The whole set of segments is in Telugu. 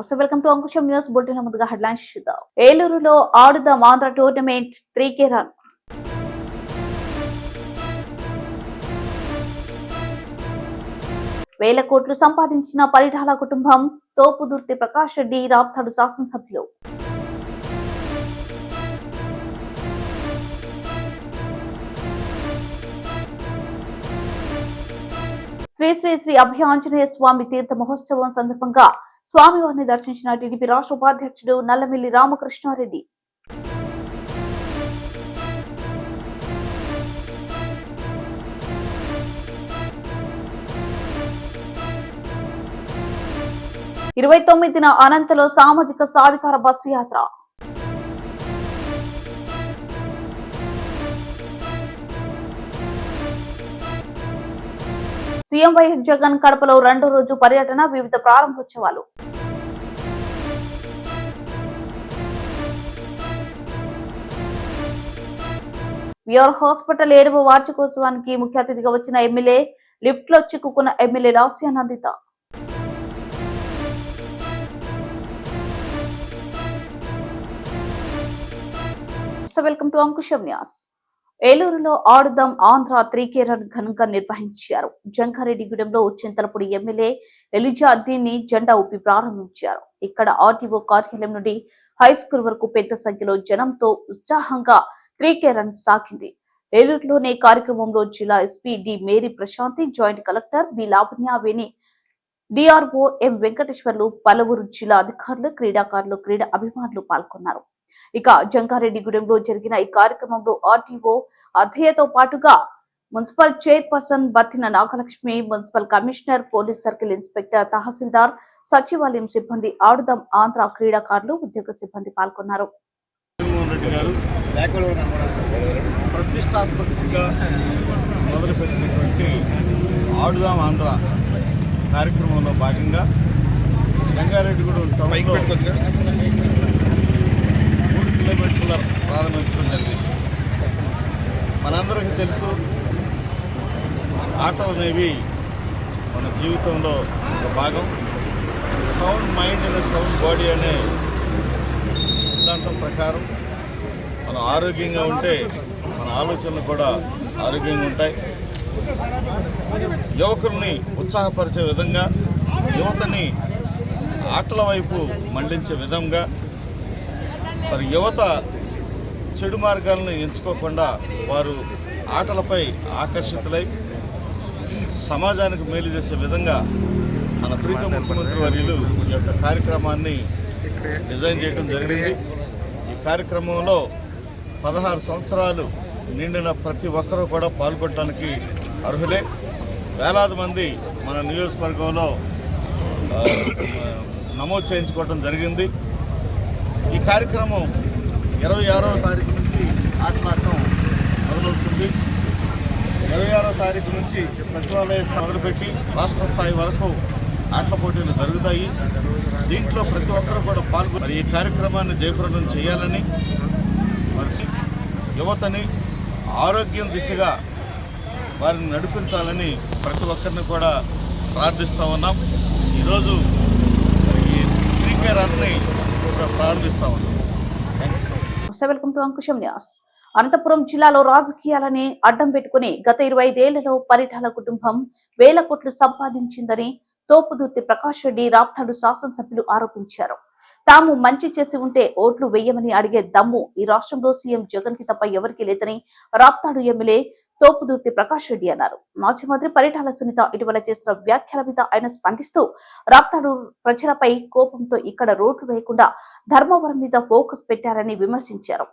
నమస్తే, welcome to Ankusam news bulletin. ముందుగా హెడ్లైన్స్ చూద్దాం. ఏలూరులో Adudam Andhra tournament 3K run. వేల కోట్లు సంపాదించిన పరిటాల కుటుంబం. తోపుదుర్తి ప్రకాష్ రెడ్డి రాప్తాడు శాసనసభ్యులు. శ్రీ శ్రీ శ్రీ అభయ ఆంజనేయ స్వామి తీర్థ మహోత్సవం సందర్భంగా స్వామివారిని దర్శించిన టీడీపీ రాష్ట్ర ఉపాధ్యక్షుడు నల్లమిల్లి రామకృష్ణారెడ్డి. ఇరవై 29న అనంతలో సామాజిక సాధికార బస్సు యాత్ర. సీఎం వైఎస్ జగన్ కడపలో రెండో రోజు పర్యటన, వివిధ ప్రారంభోత్సవాలు. విఆర్ హాస్పిటల్ 7వ వార్షికోత్సవానికి ముఖ్య అతిథిగా వచ్చిన ఎమ్మెల్యే. లిఫ్ట్ లో చిక్కుకున్న MLA Lasya Nanditha. Welcome to Ankusam news. ఏలూరులో ఆడుదాం ఆంధ్ర 3K రన్ ఘనంగా నిర్వహించారు. జంగారెడ్డిగూడెంలో చింతలపూడి ఎమ్మెల్యే ఎలిజా దీన్ని జెండా ఊపి ప్రారంభించారు. ఇక్కడ ఆర్టీఓ కార్యాలయం నుండి హై స్కూల్ వరకు పెద్ద సంఖ్యలో జనంతో ఉత్సాహంగా 3K రన్ సాగింది. ఏలూరులోనే కార్యక్రమంలో జిల్లా SP D Mary Prashanti, joint collector B Lavanyaveni, DRO M Venkateswarlu, పలువురు జిల్లా అధికారులు, క్రీడాకారులు, క్రీడా అభిమానులు పాల్గొన్నారు. ఇక జంగారెడ్డిగూడెంలో జరిగిన ఈ కార్యక్రమంలో ఆర్టీఓ అధయ్యతో పాటుగా municipal chairperson Battina Nagalakshmi, municipal commissioner, police circle inspector, tahsildar, సచివాలయం సిబ్బంది, ఆడుదాం ఆంధ్ర క్రీడాకారులు, ఉద్యోగ సిబ్బంది పాల్గొన్నారు. ప్రతిష్టాత్మకంగా మొదలుపెట్టినటువంటి ఆడుదాం ఆంధ్ర కార్యక్రమంలో భాగంగా జంగారెడ్డిగూడెం టౌన్లో 3 కిలోమీటర్ల ప్రారంభించడం జరిగింది. మనందరికీ తెలుసు, ఆటలు అనేవి మన జీవితంలో ఒక భాగం. Sound mind and sound body అనే సిద్ధాంతం ప్రకారం మనం ఆరోగ్యంగా ఉంటే మన ఆలోచనలు కూడా ఆరోగ్యంగా ఉంటాయి. యువకుల్ని ఉత్సాహపరిచే విధంగా, యువతని ఆటల వైపు మళ్లించే విధంగా, మరి యువత చెడు మార్గాలను ఎంచుకోకుండా వారు ఆటలపై ఆకర్షితులై సమాజానికి మేలు చేసే విధంగా మన ప్రీతం ముఖ్యమంత్రి వర్యులు ఈ యొక్క కార్యక్రమాన్ని డిజైన్ చేయడం జరిగింది. ఈ కార్యక్రమంలో 16 సంవత్సరాలు నిండిన ప్రతి ఒక్కరూ కూడా పాల్గొనడానికి అర్హులే. వేలాది మంది మన నియోజకవర్గంలో నమోదు చేయించుకోవడం జరిగింది. ఈ కార్యక్రమం 26వ తారీఖు నుంచి ఆటలాడటం మొదలవుతుంది. 26వ తారీఖు నుంచి సచివాలయ మొదలుపెట్టి రాష్ట్ర స్థాయి వరకు ఆటల పోటీలు జరుగుతాయి. దీంట్లో ప్రతి ఒక్కరూ కూడా పాల్గొని ఈ కార్యక్రమాన్ని జయప్రదం చేయాలని, మరి యువతని ఆరోగ్యం దిశగా వారిని నడిపించాలని ప్రతి ఒక్కరిని కూడా ప్రార్థిస్తూ ఉన్నాం. ఈరోజు ఈ 3K రన్ని ప్రారంభిస్తూ ఉన్నాం. Welcome to Ankusam news. Anantapuram జిల్లాలో రాజకీయాలని అడ్డం పెట్టుకుని గత 25 ఏళ్లలో పరిటాల కుటుంబం వేల కోట్లు సంపాదించిందని తోపుదుర్తి ప్రకాష్ రెడ్డి రాప్తాడు శాసనసభ్యులు ఆరోపించారు. తాము మంచి చేసి ఉంటే ఓట్లు వేయమని అడిగే దమ్ము ఈ రాష్ట్రంలో సీఎం జగన్ కి తప్ప ఎవరికి లేదని రాప్తాడు ఎమ్మెల్యే తోపుదుర్తి ప్రకాష్ రెడ్డి అన్నారు. మాజీ మంత్రి పరిటాల సునీత ఇటీవల చేసిన వ్యాఖ్యల మీద ఆయన స్పందిస్తూ రాప్తాడు ప్రజలపై కోపంతో ఇక్కడ రోడ్లు వేయకుండా ధర్మవరం మీద ఫోకస్ పెట్టారని విమర్శించారు.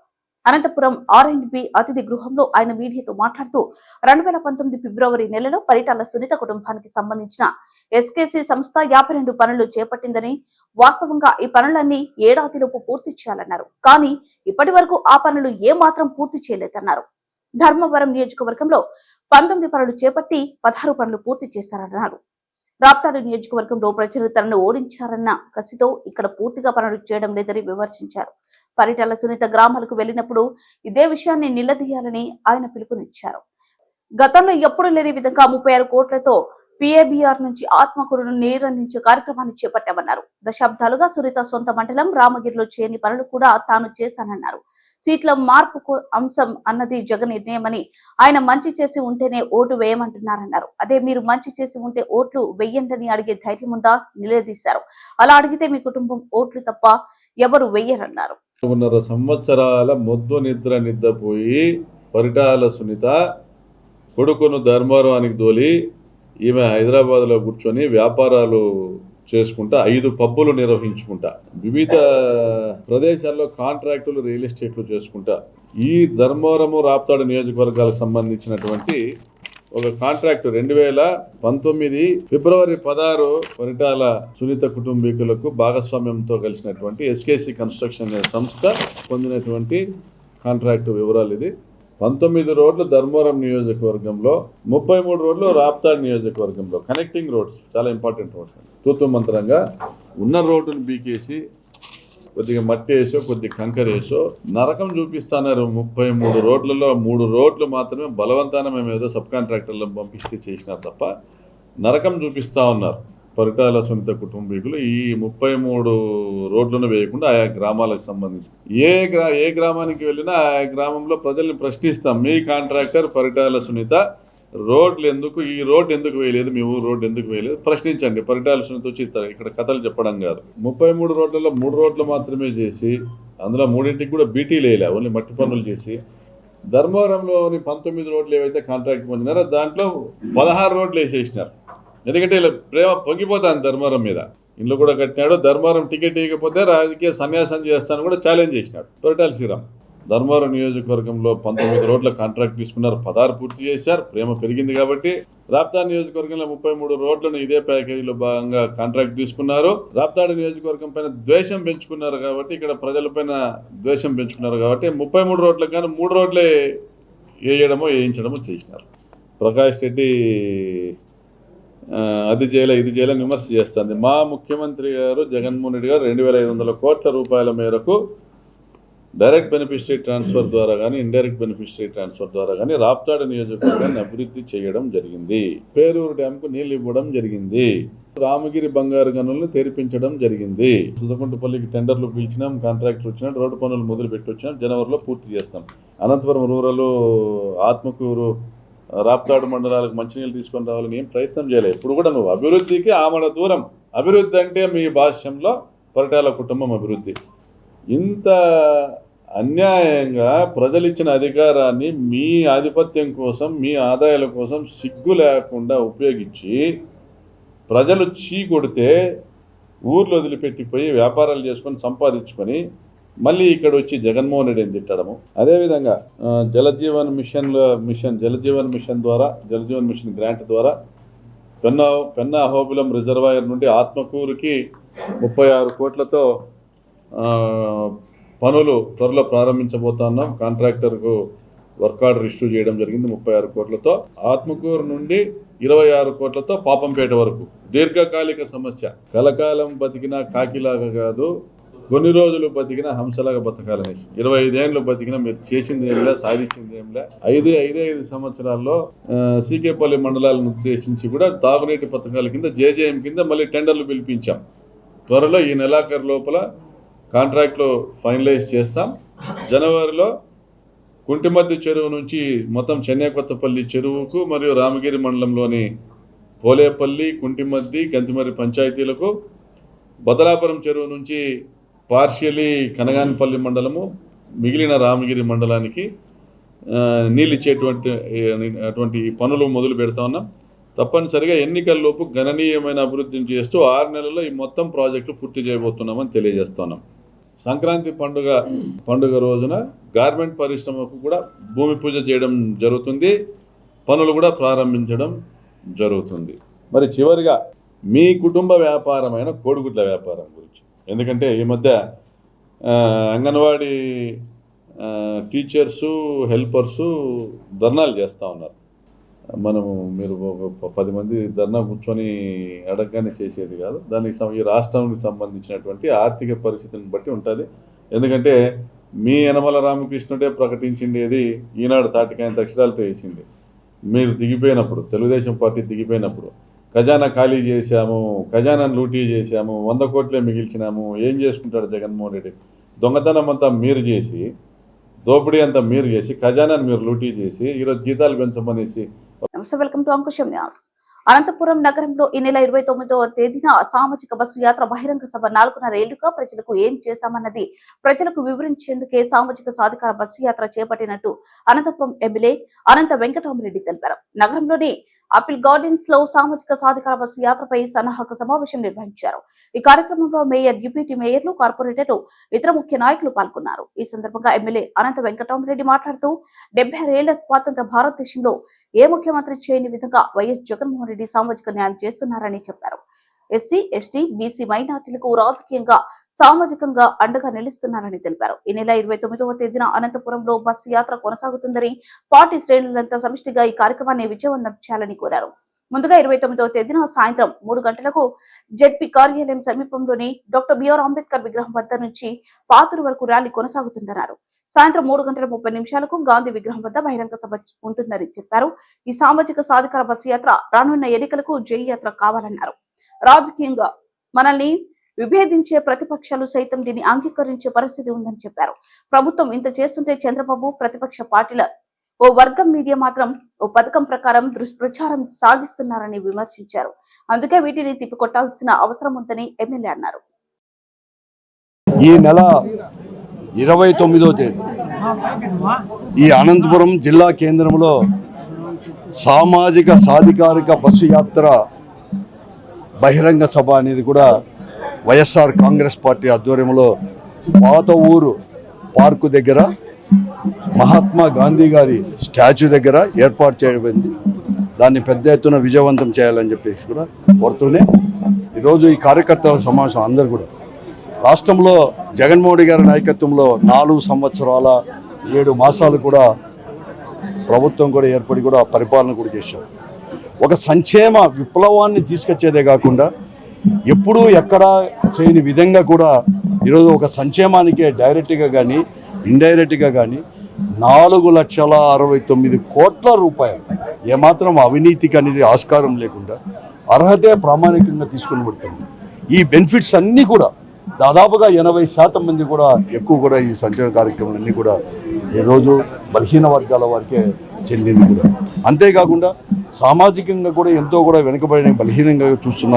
అనంతపురం R&B అతిథి గృహంలో ఆయన మీడియాతో మాట్లాడుతూ 2019 ఫిబ్రవరి నెలలో పరిటాల సునీత కుటుంబానికి సంబంధించిన SKC సంస్థ 52 పనులు చేపట్టిందని, వాస్తవంగా ఈ పనులన్నీ ఏడాదిలోపు పూర్తి చేయాలన్నారు. కానీ ఇప్పటి వరకు ఆ పనులు ఏమాత్రం పూర్తి చేయలేదన్నారు. ధర్మవరం నియోజకవర్గంలో 19 పనులు చేపట్టి 16 పనులు పూర్తి చేశారన్నారు. రాప్తాడు నియోజకవర్గంలో ప్రజలు తనను ఓడించారన్న కసితో ఇక్కడ పూర్తిగా పనులు చేయడం లేదని విమర్శించారు. పరిటాల సునీత గ్రామాలకు వెళ్లినప్పుడు ఇదే విషయాన్ని నిలదీయాలని ఆయన పిలుపునిచ్చారు. గతంలో ఎప్పుడు లేని విధంగా 36 కోట్లతో పిఏబిఆర్ నుంచి ఆత్మకూరును నీరందించే కార్యక్రమాన్ని చేపట్టామన్నారు. దశాబ్దాలుగా సునీత సొంత మండలం రామగిరిలో చేయని పనులు కూడా తాను చేశానన్నారు. సీట్ల మార్పుకు అంశం అన్నది జగన్ నిర్ణయమని, ఆయన మంచి చేసి ఉంటేనే ఓటు వేయమంటున్నారన్నారు. అదే మీరు మంచి చేసి ఉంటే ఓట్లు వెయ్యండని అడిగే ధైర్యం ఉందా నిలదీశారు. అలా అడిగితే మీ కుటుంబం ఓట్లు తప్ప ఎవరు వెయ్యరన్నారు. 4.5 సంవత్సరాల మొద్దు నిద్రపోయి పరిటాల సునీత కొడుకును ధర్మవరానికి దోలి ఈమె హైదరాబాద్లో కూర్చొని వ్యాపారాలు చేసుకుంటా 5 పబ్బులు నిర్వహించుకుంటా వివిధ ప్రదేశాల్లో కాంట్రాక్టులు రియల్ ఎస్టేట్లు చేసుకుంటా ఈ ధర్మవరము రాప్తాడు నియోజకవర్గాలకు సంబంధించినటువంటి ఒక కాంట్రాక్ట్ 2019 ఫిబ్రవరి 16 పరిటాల సునీత కుటుంబీకులకు భాగస్వామ్యంతో కలిసినటువంటి ఎస్కేసి కన్స్ట్రక్షన్ అనే సంస్థ పొందినటువంటి కాంట్రాక్ట్ వివరాలు. ఇది 19 రోడ్లు ధర్మవరం నియోజకవర్గంలో, 33 రోడ్లు రాప్తాడు నియోజకవర్గంలో. కనెక్టింగ్ రోడ్స్, చాలా ఇంపార్టెంట్ రోడ్స్. తూతు మంత్రంగా ఉన్న రోడ్డును బీకేసి కొద్దిగా మట్టి వేసో కొద్దిగా కంకర వేసో నరకం చూపిస్తున్నారు. 33 రోడ్లలో 3 రోడ్లు మాత్రమే బలవంతాన మేము ఏదో సబ్ కాంట్రాక్టర్లను పంపిస్తే చేసినారు తప్ప నరకం చూపిస్తూ ఉన్నారు పరిటాల సునీత కుటుంబీకులు. ఈ 33 రోడ్లను వేయకుండా ఆయా గ్రామాలకు సంబంధించి ఏ గ్రామానికి వెళ్ళినా ఆయా గ్రామంలో ప్రజల్ని ప్రశ్నిస్తాం. మీ కాంట్రాక్టర్ పరిటాల సునీత రోడ్లు ఎందుకు, ఈ రోడ్డు ఎందుకు వేయలేదు, మీ ఊరు రోడ్డు ఎందుకు వేయలేదు ప్రశ్నించండి. పరిటాల సునీత వచ్చి ఇక్కడ కథలు చెప్పడం కాదు. 33 రోడ్లలో 3 రోడ్లు మాత్రమే చేసి అందులో 3ంటికి కూడా బీటీలు వేయలే, ఓన్లీ మట్టి పనులు చేసి ధర్మవరంలోని 19 రోడ్లు ఏవైతే కాంట్రాక్ట్ పొందినారో దాంట్లో 16 రోడ్లు వేసేసినారు. ఎందుకంటే ఇలా ప్రేమ పొంగిపోతాను ధర్మవరం మీద. ఇంట్లో కూడా కట్టినాడు. ధర్మవరం టికెట్ ఇవ్వకపోతే రాజకీయ సన్యాసం చేస్తాను కూడా ఛాలెంజ్ చేసినాడు పరిటాల శ్రీరామ్. ధర్మవరం నియోజకవర్గంలో 19 రోడ్ల కాంట్రాక్ట్ తీసుకున్నారు, 16 పూర్తి చేశారు. ప్రేమ పెరిగింది కాబట్టి రాప్తాడు నియోజకవర్గంలో 33 రోడ్లను ఇదే ప్యాకేజీలో భాగంగా కాంట్రాక్ట్ తీసుకున్నారు. రాప్తాడు నియోజకవర్గం పైన ద్వేషం పెంచుకున్నారు కాబట్టి, ఇక్కడ ప్రజలపైన ద్వేషం పెంచుకున్నారు కాబట్టి 33 రోడ్లకు కానీ 3 రోడ్లే వేయడమో వేయించడమో చేసినారు. ప్రకాష్ రెడ్డి అది చేయలే ఇది చేయలే విమర్శ చేస్తుంది. మా ముఖ్యమంత్రి గారు జగన్మోహన్ రెడ్డి గారు 2,500 కోట్ల రూపాయల మేరకు డైరెక్ట్ బెనిఫిషరీ ట్రాన్స్ఫర్ ద్వారా కానీ ఇండైరెక్ట్ బెనిఫిషరీ ట్రాన్స్ఫర్ ద్వారా కానీ రాప్తాడు నియోజకవర్గాన్ని అభివృద్ధి చేయడం జరిగింది. పేరూరు డ్యాంకు నీళ్లు ఇవ్వడం జరిగింది. రామగిరి బంగారు గనులను తెరిపించడం జరిగింది. సుదకుంటపల్లికి టెండర్లు పిలిచినాం, కాంట్రాక్టర్ వచ్చినాం, రోడ్డు పనులు మొదలు పెట్టి వచ్చినాం. జనవరిలో పూర్తి చేస్తాం. అనంతపురం రూరల్, ఆత్మకూరు, రాప్తాడు మండలాలకు మంచినీళ్ళు తీసుకొని రావాలని ఏం ప్రయత్నం చేయలేదు. ఇప్పుడు కూడా నువ్వు అభివృద్ధికి ఆమడ దూరం. అభివృద్ధి అంటే మీ భాష్యంలో పరిటాల కుటుంబం అభివృద్ధి. ఇంత అన్యాయంగా ప్రజలిచ్చిన అధికారాన్ని మీ ఆధిపత్యం కోసం, మీ ఆదాయాల కోసం సిగ్గు లేకుండా ఉపయోగించి ప్రజలు కొడితే ఊర్లు వదిలిపెట్టిపోయి వ్యాపారాలు చేసుకొని సంపాదించుకొని మళ్ళీ ఇక్కడ వచ్చి జగన్మోహన్ రెడ్డిని తిట్టడము. అదేవిధంగా జలజీవన్ మిషన్ ద్వారా, జలజీవన్ మిషన్ గ్రాంట్ ద్వారా పెన్నా అహోబిలం రిజర్వాయర్ నుండి ఆత్మకూరుకి 36 కోట్లతో పనులు త్వరలో ప్రారంభించబోతున్నాం. కాంట్రాక్టర్కు వర్క్ ఆర్డర్ ఇష్యూ చేయడం జరిగింది 36 కోట్లతో. ఆత్మకూరు నుండి 26 కోట్లతో పాపంపేట వరకు. దీర్ఘకాలిక సమస్య. కలకాలం బతికినా కాకిలాగా కాదు, కొన్ని రోజులు బతికిన హంసలాగా బతకాలని. 25 ఏళ్ళు బతికినా మీరు చేసింది ఏంలే, సాధించింది ఏంలే. 5 సంవత్సరాల్లో సీకేపల్లి మండలాలను ఉద్దేశించి కూడా తాగునీటి పథకాల కింద జేజేఎం కింద మళ్ళీ టెండర్లు పిలిపించాం. త్వరలో ఈ నెలాఖరు లోపల కాంట్రాక్ట్లు ఫైనలైజ్ చేస్తాం. జనవరిలో కుంటిమద్ది చెరువు నుంచి మొత్తం చెన్నై కొత్తపల్లి చెరువుకు మరియు రామగిరి మండలంలోని పోలేపల్లి, కుంటిమద్ది, గంతిమర్రి పంచాయతీలకు, బదలాపురం చెరువు నుంచి పార్షియలీ కనగానపల్లి మండలము, మిగిలిన రామగిరి మండలానికి నీళ్ళు ఇచ్చేటువంటి పనులు మొదలు పెడతా ఉన్నాం. తప్పనిసరిగా ఎన్నికల్లోపు గణనీయమైన అభివృద్ధిని చేస్తూ 6 నెలల్లో ఈ మొత్తం ప్రాజెక్టు పూర్తి చేయబోతున్నామని తెలియజేస్తున్నాం. సంక్రాంతి పండుగ రోజున గార్మెంట్ పరిశ్రమకు కూడా భూమి పూజ చేయడం జరుగుతుంది, పనులు కూడా ప్రారంభించడం జరుగుతుంది. మరి చివరిగా మీ కుటుంబ వ్యాపారమైన కోడిగుడ్ల వ్యాపారం గురించి, ఎందుకంటే ఈ మధ్య అంగన్వాడీ టీచర్సు, హెల్పర్సు ధర్నాలు చేస్తూ ఉన్నారు. మీరు ఒక 10 మంది ధర్నా కూర్చొని అడగగానే చేసేది కాదు. దానికి ఈ రాష్ట్రానికి సంబంధించినటువంటి ఆర్థిక పరిస్థితిని బట్టి ఉంటుంది. ఎందుకంటే మీ యనమల రామకృష్ణుడే ప్రకటించిండేది ఈనాడు తాటికాయంత అక్షరాలతో వేసింది. మీరు దిగిపోయినప్పుడు, తెలుగుదేశం పార్టీ దిగిపోయినప్పుడు ఖజానా ఖాళీ చేశాము, ఖజానాను లూటీ చేశాము, 100 కోట్లే మిగిల్చినాము, ఏం చేసుకుంటాడు జగన్మోహన్ రెడ్డి? దొంగతనం అంతా మీరు చేసి, దోపిడీ అంతా మీరు చేసి, ఖజానాను మీరు లూటీ చేసి ఈరోజు జీతాలు పెంచమనేసి. నమస్తే, welcome to Ankusam news. Anantapuram నగరంలో ఈ నెల 29వ తేదీన సామాజిక బస్సు యాత్ర బహిరంగ సభ 4.5 ఏళ్లుగా ప్రజలకు ఏం చేశామన్నది ప్రజలకు వివరించేందుకే సామాజిక సాధికార బస్సు యాత్ర చేపట్టినట్టు అనంతపురం ఎమ్మెల్యే అనంత వెంకటరామరెడ్డి తెలిపారు. నగరంలోని ఆపిల్ గార్డెన్స్ లో సామాజిక సాధికార బస్సు యాత్రపై సన్నాహక సమావేశం నిర్వహించారు. ఈ కార్యక్రమంలో మేయర్, డిప్యూటీ మేయర్లు, కార్పొరేటర్లు, ఇతర ముఖ్య నాయకులు పాల్గొన్నారు. ఈ సందర్భంగా ఎమ్మెల్యే అనంత వెంకటరామరెడ్డి మాట్లాడుతూ 76 ఏళ్ల స్వాతంత్ర భారతదేశంలో ఏ ముఖ్యమంత్రి చేయని విధంగా వైఎస్ జగన్మోహన్ రెడ్డి సామాజిక న్యాయం చేస్తున్నారని చెప్పారు. ఎస్సీ, ఎస్టీ, బీసీ, మైనార్టీలకు రాజకీయంగా, సామాజికంగా అండగా నిలుస్తున్నారని తెలిపారు. ఈ నెల 29వ తేదీన అనంతపురంలో బస్సు యాత్ర కొనసాగుతుందని, పార్టీ శ్రేణులంతా సమిష్టిగా ఈ కార్యక్రమాన్ని విజయవంతం చేయాలని కోరారు. ముందుగా 29వ తేదీన సాయంత్రం 3 గంటలకు జెడ్పీ కార్యాలయం సమీపంలోని డాక్టర్ బిఆర్ అంబేద్కర్ విగ్రహం వద్ద నుంచి పాతూరు వరకు ర్యాలీ కొనసాగుతుందన్నారు. సాయంత్రం 3:30 గాంధీ విగ్రహం వద్ద బహిరంగ సభ ఉంటుందని చెప్పారు. ఈ సామాజిక సాధికార బస్సు యాత్ర రానున్న ఎన్నికలకు జై యాత్ర కావాలన్నారు. రాజకీయంగా మనల్ని విభేదించే ప్రతిపక్షాలు సైతం దీన్ని అంగీకరించే పరిస్థితి ఉందని చెప్పారు. ప్రభుత్వం ఇంత చేస్తుంటే చంద్రబాబు, ప్రతిపక్ష పార్టీల ఓ వర్గం మీడియా మాత్రం ఓ పథకం ప్రకారం దుష్ప్రచారం సాగిస్తున్నారని విమర్శించారు. అందుకే వీటిని తిప్పికొట్టాల్సిన అవసరం ఉందని ఎమ్మెల్యే అన్నారు. ఈ నెల 29వ తేదీ ఈ అనంతపురం జిల్లా కేంద్రంలో సామాజిక సాధికారిక బస్సు యాత్ర బహిరంగ సభ అనేది కూడా వైఎస్ఆర్ కాంగ్రెస్ పార్టీ ఆధ్వర్యంలో పాత ఊరు పార్కు దగ్గర మహాత్మా గాంధీ గారి స్టాచ్యూ దగ్గర ఏర్పాటు చేయబడింది. దాన్ని పెద్ద ఎత్తున విజయవంతం చేయాలని చెప్పేసి కూడా కోరుతూనే ఈరోజు ఈ కార్యకర్తల సమావేశం అందరూ కూడా రాష్ట్రంలో జగన్మోహన్ రెడ్డి గారి నాయకత్వంలో 4 సంవత్సరాల 7 మాసాలు కూడా ప్రభుత్వం కూడా ఏర్పడి కూడా పరిపాలన కూడా చేశాం. ఒక సంక్షేమ విప్లవాన్ని తీసుకొచ్చేదే కాకుండా ఎప్పుడూ ఎక్కడా చేయని విధంగా కూడా ఈరోజు ఒక సంక్షేమానికే డైరెక్ట్గా కానీ ఇండైరెక్ట్గా కానీ 4,69 కోట్ల రూపాయలు ఏమాత్రం అవినీతికి అనేది ఆస్కారం లేకుండా అర్హతే ప్రామాణికంగా తీసుకుని పడుతుంది. ఈ బెనిఫిట్స్ అన్నీ కూడా దాదాపుగా 80% మంది కూడా ఎక్కువ కూడా ఈ సంక్షేమ కార్యక్రమాలన్నీ కూడా ఈరోజు బలహీన వర్గాల వారికే చెందింది కూడా. అంతేకాకుండా సామాజికంగా కూడా ఎంతో కూడా వెనుకబడిన బలహీనంగా చూస్తున్న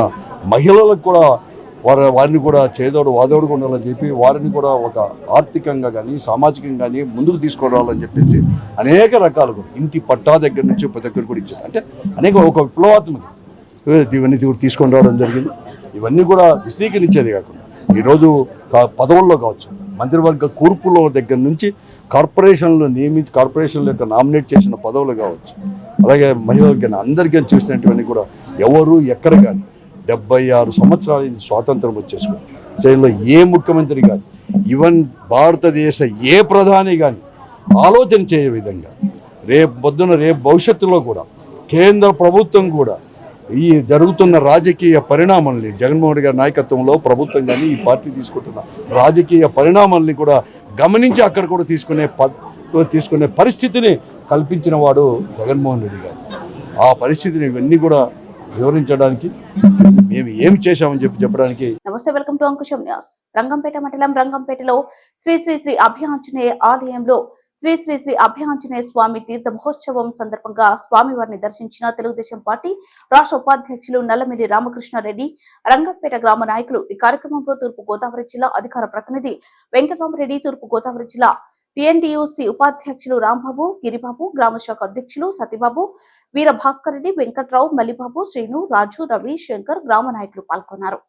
మహిళలకు కూడా వారిని కూడా చేదోడు వాదోడుగా ఉండాలని చెప్పి వారిని కూడా ఒక ఆర్థికంగా కానీ సామాజికంగా కానీ ముందుకు తీసుకురావాలని చెప్పేసి అనేక రకాలు కూడా ఇంటి పట్టా దగ్గర నుంచి ప్రతి ఒక్కరు కూడా ఇచ్చారు. అంటే అనేక ఒక విప్లవాత్మక ఇవన్నీ తీసుకొని రావడం జరిగింది. ఇవన్నీ కూడా విశదీకరించేది కాకుండా ఈరోజు పదవుల్లో కావచ్చు, మంత్రివర్గ కూర్పుల దగ్గర నుంచి కార్పొరేషన్లు నియమించి కార్పొరేషన్ల యొక్క నామినేట్ చేసిన పదవులు కావచ్చు, అలాగే మహిళలకి అందరికీ చూసినటువంటి కూడా ఎవరు ఎక్కడ కానీ 76 సంవత్సరాలు స్వాతంత్రం వచ్చేసుకుని చైనాలో ఏ ముఖ్యమంత్రి కానీ ఈవెన్ భారతదేశ ఏ ప్రధాని కానీ ఆలోచన చేయే విధంగా రేపు భవిష్యత్తులో కూడా కేంద్ర ప్రభుత్వం కూడా ఈ జరుగుతున్న రాజకీయ పరిణామాలని జగన్మోహన్ రెడ్డి గారి నాయకత్వంలో ప్రభుత్వం కానీ ఈ పార్టీ తీసుకుంటున్న రాజకీయ పరిణామాలని కూడా గమనించి అక్కడ కూడా తీసుకునే పరిస్థితిని కల్పించిన వాడు జగన్మోహన్ రెడ్డి గారు. ఆ పరిస్థితిని ఇవన్నీ కూడా వివరించడానికి మేము ఏమి చేశామని చెప్పడానికి. నమస్తే, welcome to Ankusam news. Rangampeta మండలం రంగంపేటలో శ్రీ శ్రీ శ్రీ అభయాంజనేయ ఆలయంలో శ్రీ శ్రీ శ్రీ అభయాంజనేయ స్వామి తీర్థ మహోత్సవం సందర్భంగా స్వామివారిని దర్శించిన తెలుగుదేశం పార్టీ రాష్ట్ర ఉపాధ్యక్షులు నల్లమిల్లి రామకృష్ణారెడ్డి, రంగంపేట గ్రామ నాయకులు. ఈ కార్యక్రమంలో తూర్పు గోదావరి జిల్లా అధికార ప్రతినిధి వెంకటరామరెడ్డి, తూర్పు గోదావరి జిల్లా టిఎన్టీయూసీ ఉపాధ్యక్షులు రాంబాబు, గిరిబాబు, గ్రామ శాఖ అధ్యక్షులు సతీబాబు, వీర భాస్కర్ రెడ్డి, వెంకట్రావు, మల్లిబాబు, శ్రీను, రాజు, రవి, శంకర్, గ్రామ నాయకులు పాల్గొన్నారు.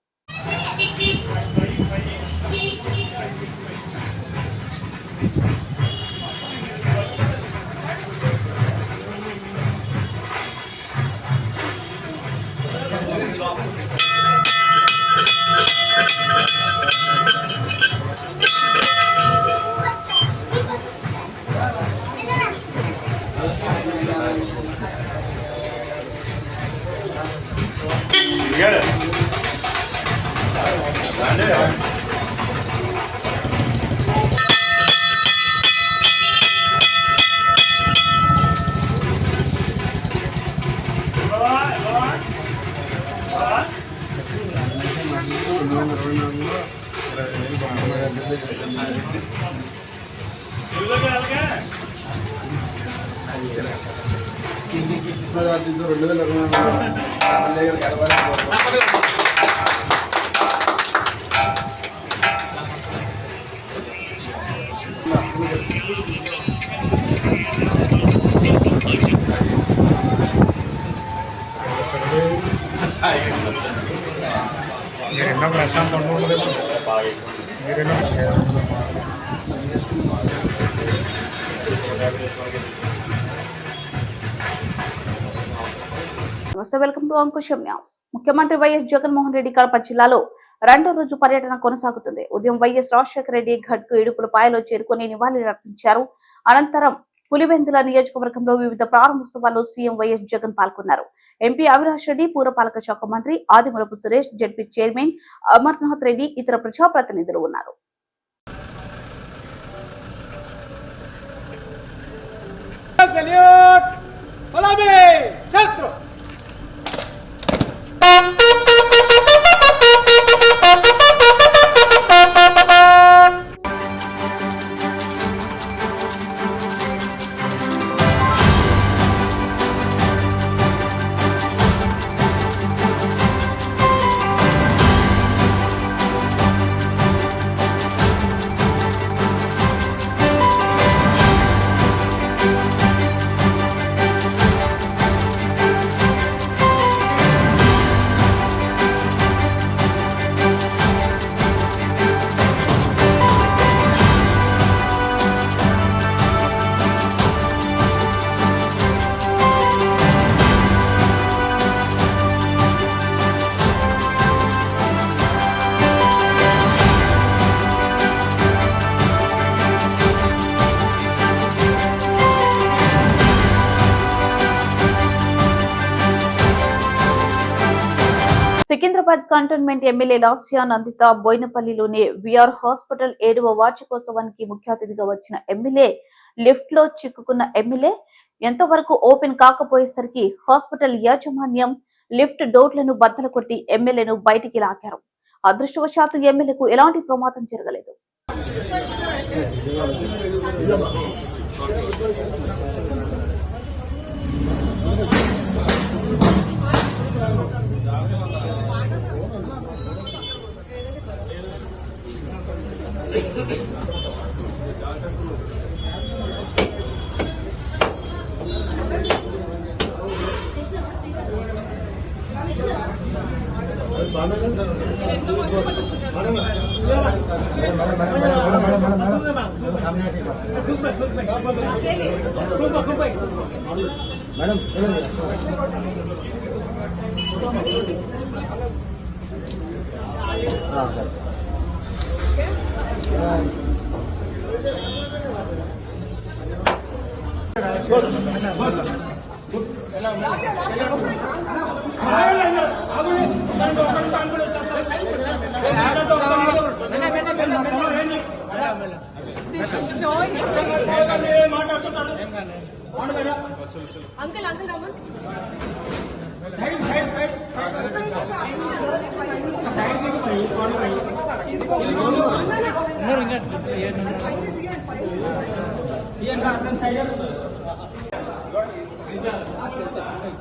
మీరెన్నో ప్రశాంతంగా ఉండదు మీరెన్నో నమస్తే, వెల్కమ్ టు అంకుశం న్యూస్. ముఖ్యమంత్రి వైఎస్ జగన్మోహన్ రెడ్డి కడప జిల్లాలో రెండో రోజు పర్యటన కొనసాగుతుంది. ఉదయం వైఎస్ రాజశేఖర రెడ్డి ఘట్కు ఇడుపులపాయలో చేరుకుని నివాళులర్పించారు. అనంతరం పులివెందుల నియోజకవర్గంలో వివిధ ప్రారంభోత్సవాల్లో సీఎం వైఎస్ జగన్ పాల్గొన్నారు. ఎంపీ అవినాష్ రెడ్డి, పురపాలక శాఖ మంత్రి ఆదిమూలపు సురేష్, జడ్పీ చైర్మన్ అమర్నాథ్ రెడ్డి, ఇతర ప్రజాప్రతినిధులు ఉన్నారు. సికింద్రాబాద్ కంటోన్మెంట్ ఎమ్మెల్యే లాస్యా నందిత బోయినపల్లిలోని విఆర్ హాస్పిటల్ 7వ వార్షికోత్సవానికి ముఖ్య అతిథిగా వచ్చిన ఎమ్మెల్యే లిఫ్ట్ లో చిక్కుకున్న ఎమ్మెల్యే ఎంతవరకు ఓపెన్ కాకపోయేసరికి హాస్పిటల్ యాజమాన్యం లిఫ్ట్ డోర్లను బద్దలు కొట్టి ఎమ్మెల్యేను బయటికి లాగారు. అదృష్టవశాత్తు ఎమ్మెల్యేకు ఎలాంటి ప్రమాదం జరగలేదు.